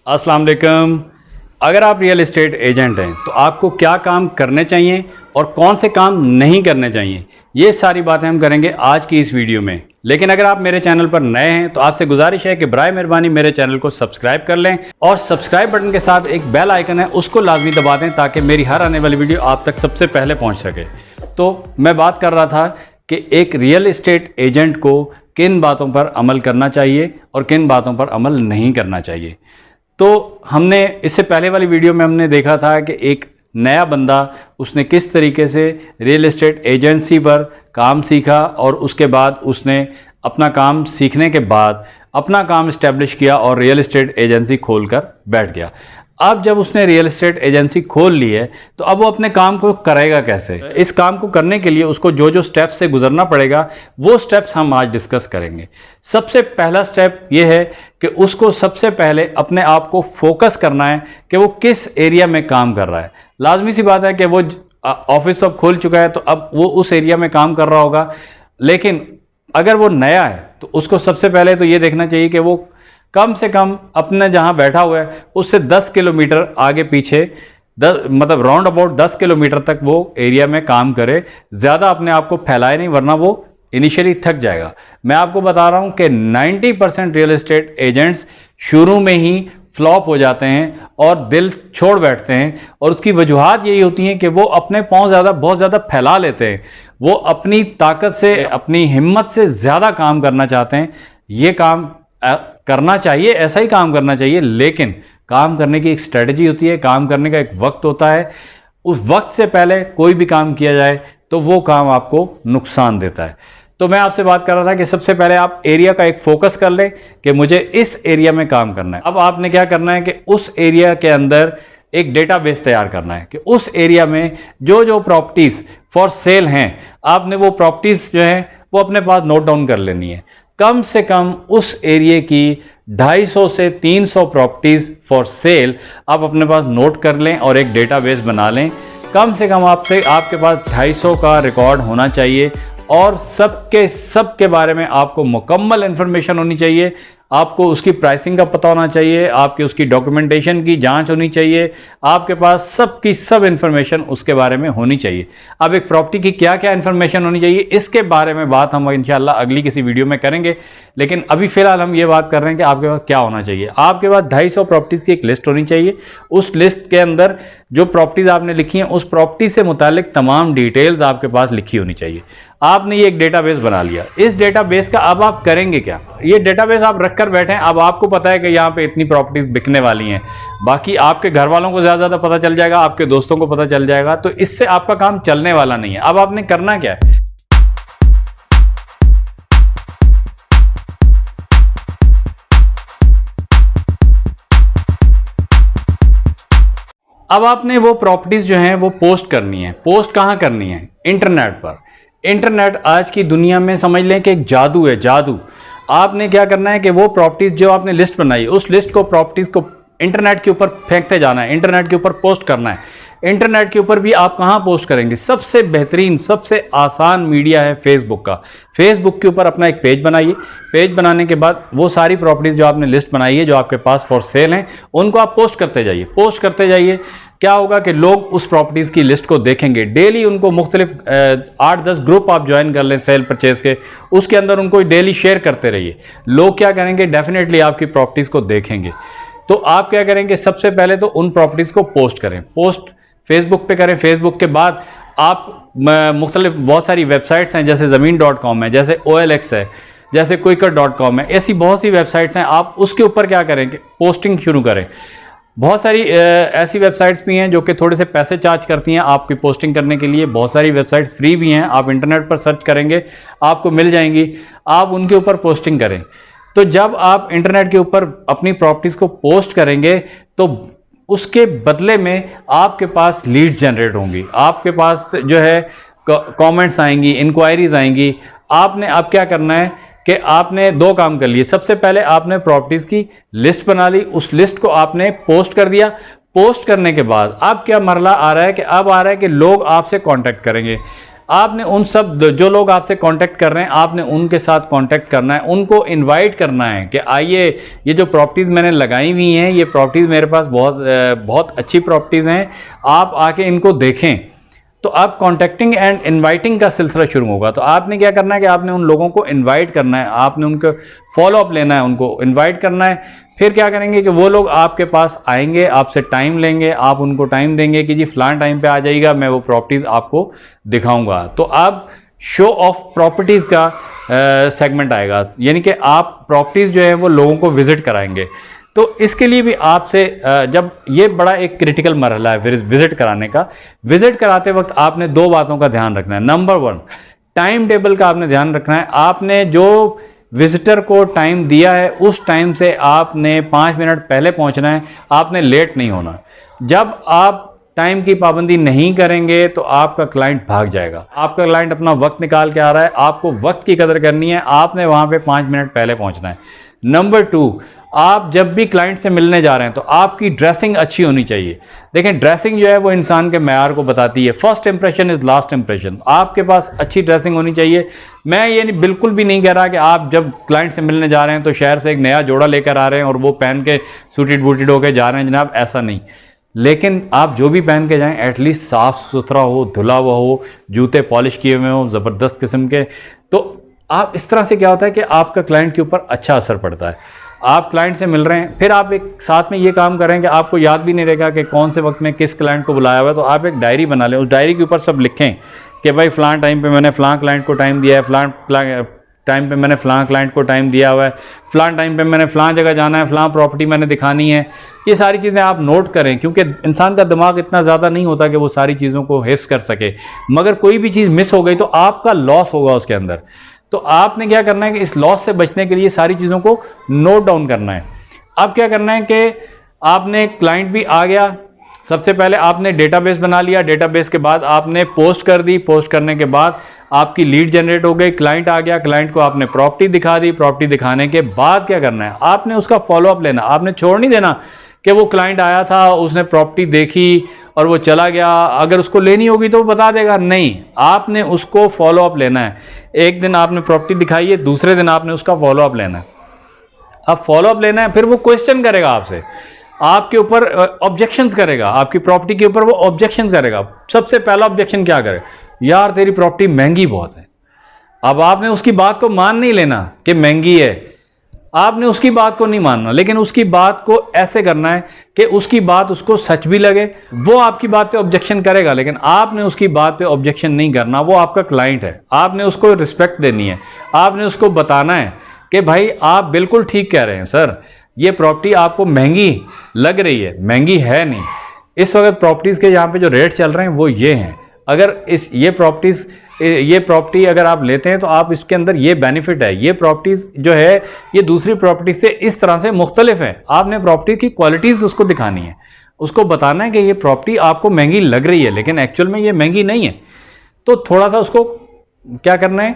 अस्सलाम वालेकुम। अगर आप रियल एस्टेट एजेंट हैं तो आपको क्या काम करने चाहिए और कौन से काम नहीं करने चाहिए, ये सारी बातें हम करेंगे आज की इस वीडियो में। लेकिन अगर आप मेरे चैनल पर नए हैं तो आपसे गुजारिश है कि बराए मेहरबानी मेरे चैनल को सब्सक्राइब कर लें और सब्सक्राइब बटन के साथ एक बेल आइकन है उसको लाजमी दबा दें ताकि मेरी हर आने वाली वीडियो आप तक सबसे पहले पहुँच सके। तो मैं बात कर रहा था कि एक रियल एस्टेट एजेंट को किन बातों पर अमल करना चाहिए और किन बातों पर अमल नहीं करना चाहिए। तो हमने इससे पहले वाली वीडियो में हमने देखा था कि एक नया बंदा उसने किस तरीके से रियल एस्टेट एजेंसी पर काम सीखा और उसके बाद उसने अपना काम सीखने के बाद अपना काम इस्टेब्लिश किया और रियल एस्टेट एजेंसी खोलकर बैठ गया। अब जब उसने रियल एस्टेट एजेंसी खोल ली है तो अब वो अपने काम को करेगा कैसे। इस काम को करने के लिए उसको जो जो स्टेप्स से गुजरना पड़ेगा वो स्टेप्स हम आज डिस्कस करेंगे। सबसे पहला स्टेप ये है कि उसको सबसे पहले अपने आप को फोकस करना है कि वो किस एरिया में काम कर रहा है। लाजमी सी बात है कि वो ऑफिस अब खोल चुका है तो अब वो उस एरिया में काम कर रहा होगा, लेकिन अगर वो नया है तो उसको सबसे पहले तो ये देखना चाहिए कि वो कम से कम अपने जहां बैठा हुआ है उससे 10 किलोमीटर आगे पीछे मतलब राउंड अबाउट 10 किलोमीटर तक वो एरिया में काम करे। ज़्यादा अपने आप को फैलाए नहीं वरना वो इनिशियली थक जाएगा। मैं आपको बता रहा हूं कि 90% रियल एस्टेट एजेंट्स शुरू में ही फ्लॉप हो जाते हैं और दिल छोड़ बैठते हैं, और उसकी वजूहात यही होती हैं कि वो अपने पाँव बहुत ज़्यादा फैला लेते हैं। वो अपनी ताकत से अपनी हिम्मत से ज़्यादा काम करना चाहते हैं। ये काम करना चाहिए, ऐसा ही काम करना चाहिए, लेकिन काम करने की एक स्ट्रेटजी होती है, काम करने का एक वक्त होता है। उस वक्त से पहले कोई भी काम किया जाए तो वो काम आपको नुकसान देता है। तो मैं आपसे बात कर रहा था कि सबसे पहले आप एरिया का एक फोकस कर लें कि मुझे इस एरिया में काम करना है। अब आपने क्या करना है कि उस एरिया के अंदर एक डेटाबेस तैयार करना है कि उस एरिया में जो जो प्रॉपर्टीज़ फॉर सेल हैं आपने वो प्रॉपर्टीज़ जो हैं वो अपने पास नोट डाउन कर लेनी है। कम से कम उस एरिया की 250 से 300 प्रॉपर्टीज़ फॉर सेल आप अपने पास नोट कर लें और एक डेटाबेस बना लें। कम से कम आपके पास 250 का रिकॉर्ड होना चाहिए और सबके बारे में आपको मुकम्मल इन्फॉर्मेशन होनी चाहिए। आपको उसकी प्राइसिंग का पता होना चाहिए, आपकी उसकी डॉक्यूमेंटेशन की जांच होनी चाहिए, आपके पास सब इन्फॉर्मेशन उसके बारे में होनी चाहिए। अब एक प्रॉपर्टी की क्या क्या इन्फॉर्मेशन होनी चाहिए इसके बारे में बात हम इंशाल्लाह अगली किसी वीडियो में करेंगे, लेकिन अभी फ़िलहाल हम ये बात कर रहे हैं कि आपके पास क्या होना चाहिए। आपके पास 250 प्रॉपर्टीज़ की एक लिस्ट होनी चाहिए। उस लिस्ट के अंदर जो प्रॉपर्टीज़ आपने लिखी हैं उस प्रॉपर्टी से मुतालिक तमाम डिटेल्स आपके पास लिखी होनी चाहिए। आपने ये एक डेटाबेस बना लिया। इस डेटाबेस का अब आप करेंगे क्या, ये डेटाबेस आप रखकर बैठे हैं। अब आपको पता है कि यहाँ पे इतनी प्रॉपर्टीज बिकने वाली हैं, बाकी आपके घर वालों को ज़्यादा पता चल जाएगा, आपके दोस्तों को पता चल जाएगा, तो इससे आपका काम चलने वाला नहीं है। अब आपने करना क्या है, अब आपने वो प्रॉपर्टीज जो हैं वो पोस्ट करनी है। पोस्ट कहाँ करनी है, इंटरनेट पर। इंटरनेट आज की दुनिया में समझ लें कि एक जादू है, जादू। आपने क्या करना है कि वो प्रॉपर्टीज़ जो आपने लिस्ट बनाई उस लिस्ट को प्रॉपर्टीज़ को इंटरनेट के ऊपर फेंकते जाना है, इंटरनेट के ऊपर पोस्ट करना है। इंटरनेट के ऊपर भी आप कहाँ पोस्ट करेंगे, सबसे बेहतरीन सबसे आसान मीडिया है फेसबुक का। फेसबुक के ऊपर अपना एक पेज बनाइए। पेज बनाने के बाद वो सारी प्रॉपर्टीज़ जो आपने लिस्ट बनाई है जो आपके पास फॉर सेल हैं उनको आप पोस्ट करते जाइए, पोस्ट करते जाइए। क्या होगा कि लोग उस प्रॉपर्टीज़ की लिस्ट को देखेंगे डेली। उनको मुख्तलिफ 8-10 ग्रुप आप ज्वाइन कर लें सेल परचेज के, उसके अंदर उनको डेली शेयर करते रहिए। लोग क्या करेंगे, डेफिनेटली आपकी प्रॉपर्टीज़ को देखेंगे। तो आप क्या करेंगे, सबसे पहले तो उन प्रॉपर्टीज़ को पोस्ट करें। पोस्ट फेसबुक पे करें। फेसबुक के बाद आप मुख्तलिफ बहुत सारी वेबसाइट्स हैं, जैसे ज़मीन.com है, जैसे OLX है, जैसे Quikr.com है, ऐसी बहुत सी वेबसाइट्स हैं। आप उसके ऊपर क्या करेंगे, पोस्टिंग शुरू करें। बहुत सारी ऐसी वेबसाइट्स भी हैं जो कि थोड़े से पैसे चार्ज करती हैं आपकी पोस्टिंग करने के लिए। बहुत सारी वेबसाइट्स फ्री भी हैं, आप इंटरनेट पर सर्च करेंगे आपको मिल जाएंगी। आप उनके ऊपर पोस्टिंग करें। तो जब आप इंटरनेट के ऊपर अपनी प्रॉपर्टीज़ को पोस्ट करेंगे तो उसके बदले में आपके पास लीड्स जनरेट होंगी, आपके पास जो है कमेंट्स आएंगी, इंक्वायरीज आएंगी। आपने अब क्या करना है कि आपने दो काम कर लिए। सबसे पहले आपने प्रॉपर्टीज़ की लिस्ट बना ली, उस लिस्ट को आपने पोस्ट कर दिया। पोस्ट करने के बाद अब क्या मरला आ रहा है कि अब आ रहा है कि लोग आपसे कांटेक्ट करेंगे। आपने उन सब जो लोग आपसे कांटेक्ट कर रहे हैं, आपने उनके साथ कांटेक्ट करना है, उनको इनवाइट करना है कि आइए, ये जो प्रॉपर्टीज़ मैंने लगाई हुई हैं, ये प्रॉपर्टीज़ मेरे पास बहुत अच्छी प्रॉपर्टीज़ हैं, आप आके इनको देखें। तो आप कॉन्टैक्टिंग एंड इनवाइटिंग का सिलसिला शुरू होगा। तो आपने क्या करना है कि आपने उन लोगों को इनवाइट करना है, आपने उनका फॉलोअप लेना है, उनको इनवाइट करना है। फिर क्या करेंगे कि वो लोग आपके पास आएंगे, आपसे टाइम लेंगे, आप उनको टाइम देंगे कि जी फलान टाइम पे आ जाइएगा, मैं वो प्रॉपर्टीज़ आपको दिखाऊंगा। तो आप शो ऑफ प्रॉपर्टीज़ का सेगमेंट आएगा, यानी कि आप प्रॉपर्टीज़ जो है वो लोगों को विज़िट कराएंगे। तो इसके लिए भी आपसे जब ये बड़ा एक क्रिटिकल मरहला है विज़िट कराने का, विज़िट कराते वक्त आपने दो बातों का ध्यान रखना है। नंबर 1, टाइम टेबल का आपने ध्यान रखना है। आपने जो विजिटर को टाइम दिया है उस टाइम से आपने 5 मिनट पहले पहुंचना है, आपने लेट नहीं होना। जब आप टाइम की पाबंदी नहीं करेंगे तो आपका क्लाइंट भाग जाएगा। आपका क्लाइंट अपना वक्त निकाल के आ रहा है, आपको वक्त की कदर करनी है, आपने वहां पे 5 मिनट पहले पहुंचना है। नंबर 2, आप जब भी क्लाइंट से मिलने जा रहे हैं तो आपकी ड्रेसिंग अच्छी होनी चाहिए। देखें, ड्रेसिंग जो है वो इंसान के मैयार को बताती है। First impression is last impression. आपके पास अच्छी ड्रेसिंग होनी चाहिए। मैं ये बिल्कुल भी नहीं कह रहा कि आप जब क्लाइंट से मिलने जा रहे हैं तो शहर से एक नया जोड़ा लेकर आ रहे हैं और वो पहन के सूटेड बूटेड होकर जा रहे हैं, जनाब, ऐसा नहीं। लेकिन आप जो भी पहन के जाएं एटलीस्ट साफ़ सुथरा हो, धुला हुआ हो, जूते पॉलिश किए हुए हो, ज़बरदस्त किस्म के। तो आप इस तरह से क्या होता है कि आपका क्लाइंट के ऊपर अच्छा असर पड़ता है। आप क्लाइंट से मिल रहे हैं, फिर आप एक साथ में ये काम करें कि आपको याद भी नहीं रहेगा कि कौन से वक्त में किस क्लाइंट को बुलाया हुआ है। तो आप एक डायरी बना लें, उस डायरी के ऊपर सब लिखें कि भाई फ़लाँ टाइम पे मैंने फ़लाँ क्लाइंट को टाइम दिया है, फ़लाँ टाइम पे मैंने फ़लाँ क्लाइंट को टाइम दिया हुआ है, फ़लाँ टाइम पे मैंने फ़लाँ जगह जाना है, फ़लाँ प्रॉपर्टी मैंने दिखानी है। ये सारी चीज़ें आप नोट करें, क्योंकि इंसान का दिमाग इतना ज़्यादा नहीं होता कि वो सारी चीज़ों को हिफ्ज़ कर सके। मगर कोई भी चीज़ मिस हो गई तो आपका लॉस होगा उसके अंदर। तो आपने क्या करना है कि इस लॉस से बचने के लिए सारी चीज़ों को नोट डाउन करना है। अब क्या करना है कि आपने क्लाइंट भी आ गया, सबसे पहले आपने डेटाबेस बना लिया, डेटाबेस के बाद आपने पोस्ट कर दी, पोस्ट करने के बाद आपकी लीड जनरेट हो गई, क्लाइंट आ गया, क्लाइंट को आपने प्रॉपर्टी दिखा दी। प्रॉपर्टी दिखाने के बाद क्या करना है, आपने उसका फॉलोअप लेना। आपने छोड़ नहीं देना कि वो क्लाइंट आया था, उसने प्रॉपर्टी देखी और वो चला गया, अगर उसको लेनी होगी तो वो बता देगा। नहीं, आपने उसको फॉलोअप लेना है। एक दिन आपने प्रॉपर्टी दिखाई है, दूसरे दिन आपने उसका फॉलोअप लेना है। अब फॉलोअप लेना है, फिर वो क्वेश्चन करेगा आपसे, आपके ऊपर ऑब्जेक्शंस करेगा, आपकी प्रॉपर्टी के ऊपर वो ऑब्जेक्शंस करेगा। सबसे पहला ऑब्जेक्शन क्या करे, यार तेरी प्रॉपर्टी महंगी बहुत है। अब आपने उसकी बात को मान नहीं लेना कि महंगी है, आपने उसकी बात को नहीं मानना, लेकिन उसकी बात को ऐसे करना है कि उसकी बात उसको सच भी लगे। वो आपकी बात पे ऑब्जेक्शन करेगा, लेकिन आपने उसकी बात पे ऑब्जेक्शन नहीं करना। वो आपका क्लाइंट है, आपने उसको रिस्पेक्ट देनी है, आपने उसको बताना है कि भाई आप बिल्कुल ठीक कह रहे हैं सर, ये प्रॉपर्टी आपको महंगी लग रही है, महंगी है नहीं। इस वक्त प्रॉपर्टीज़ के यहाँ पे जो रेट चल रहे हैं वो ये हैं। अगर ये प्रॉपर्टी अगर आप लेते हैं तो आप इसके अंदर ये बेनिफिट है, ये प्रॉपर्टीज़ जो है ये दूसरी प्रॉपर्टी से इस तरह से मुख्तलिफ है। आपने प्रॉपर्टी की क्वालिटीज़ उसको दिखानी है, उसको बताना है कि ये प्रॉपर्टी आपको महंगी लग रही है लेकिन एक्चुअल में ये महंगी नहीं है। तो थोड़ा सा उसको क्या करना है,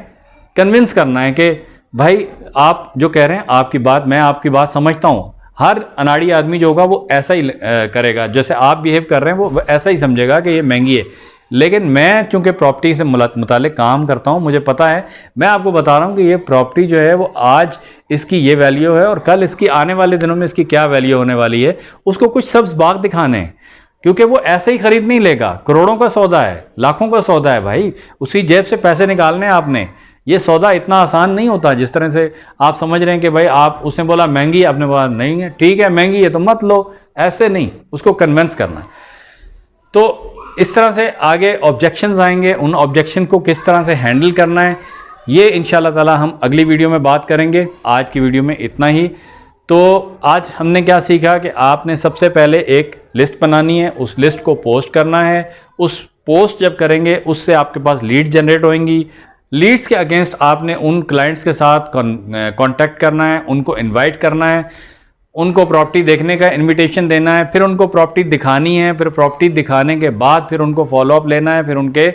कन्विंस करना है कि भाई आप जो कह रहे हैं मैं आपकी बात समझता हूँ। हर अनाड़ी आदमी जो होगा वो ऐसा ही करेगा, जैसे आप बिहेव कर रहे हैं वो ऐसा ही समझेगा कि ये महंगी है। लेकिन मैं चूंकि प्रॉपर्टी से मुताल्लिक काम करता हूँ, मुझे पता है, मैं आपको बता रहा हूँ कि ये प्रॉपर्टी जो है वो आज इसकी ये वैल्यू है और कल इसकी आने वाले दिनों में इसकी क्या वैल्यू होने वाली है। उसको कुछ सब्ज़ बाग दिखाने हैं, क्योंकि वो ऐसे ही खरीद नहीं लेगा। करोड़ों का सौदा है, लाखों का सौदा है भाई, उसी जेब से पैसे निकालने हैं आपने। ये सौदा इतना आसान नहीं होता जिस तरह से आप समझ रहे हैं कि भाई आप, उसने बोला महंगी, आपने बोला नहीं है, ठीक है महंगी है तो मत लो, ऐसे नहीं, उसको कन्विंस करना है। तो इस तरह से आगे ऑब्जेक्शंस आएंगे, उन ऑब्जेक्शन को किस तरह से हैंडल करना है ये इंशाल्लाह ताला हम अगली वीडियो में बात करेंगे। आज की वीडियो में इतना ही। तो आज हमने क्या सीखा कि आपने सबसे पहले एक लिस्ट बनानी है, उस लिस्ट को पोस्ट करना है। उस पोस्ट जब करेंगे उससे आपके पास लीड जनरेट होंगी। लीड्स के अगेंस्ट आपने उन क्लाइंट्स के साथ कांटेक्ट करना है, उनको इनवाइट करना है, उनको प्रॉपर्टी देखने का इनविटेशन देना है, फिर उनको प्रॉपर्टी दिखानी है, फिर प्रॉपर्टी दिखाने के बाद फिर उनको फॉलोअप लेना है, फिर उनके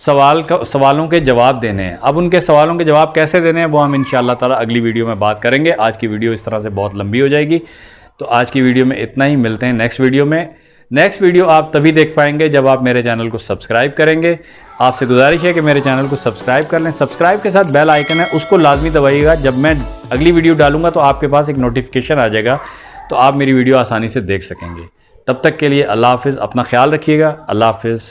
सवालों के जवाब देने हैं। अब उनके सवालों के जवाब कैसे देने हैं वो हम इंशाअल्लाह ताला अगली वीडियो में बात करेंगे। आज की वीडियो इस तरह से बहुत लंबी हो जाएगी, तो आज की वीडियो में इतना ही। मिलते हैं नेक्स्ट वीडियो में। नेक्स्ट वीडियो आप तभी देख पाएंगे जब आप मेरे चैनल को सब्सक्राइब करेंगे। आपसे गुजारिश है कि मेरे चैनल को सब्सक्राइब कर लें। सब्सक्राइब के साथ बेल आइकन है, उसको लाजमी दबाइएगा। जब मैं अगली वीडियो डालूंगा तो आपके पास एक नोटिफिकेशन आ जाएगा, तो आप मेरी वीडियो आसानी से देख सकेंगे। तब तक के लिए अल्लाह हाफिज़, अपना ख्याल रखिएगा। अल्लाह हाफिज़।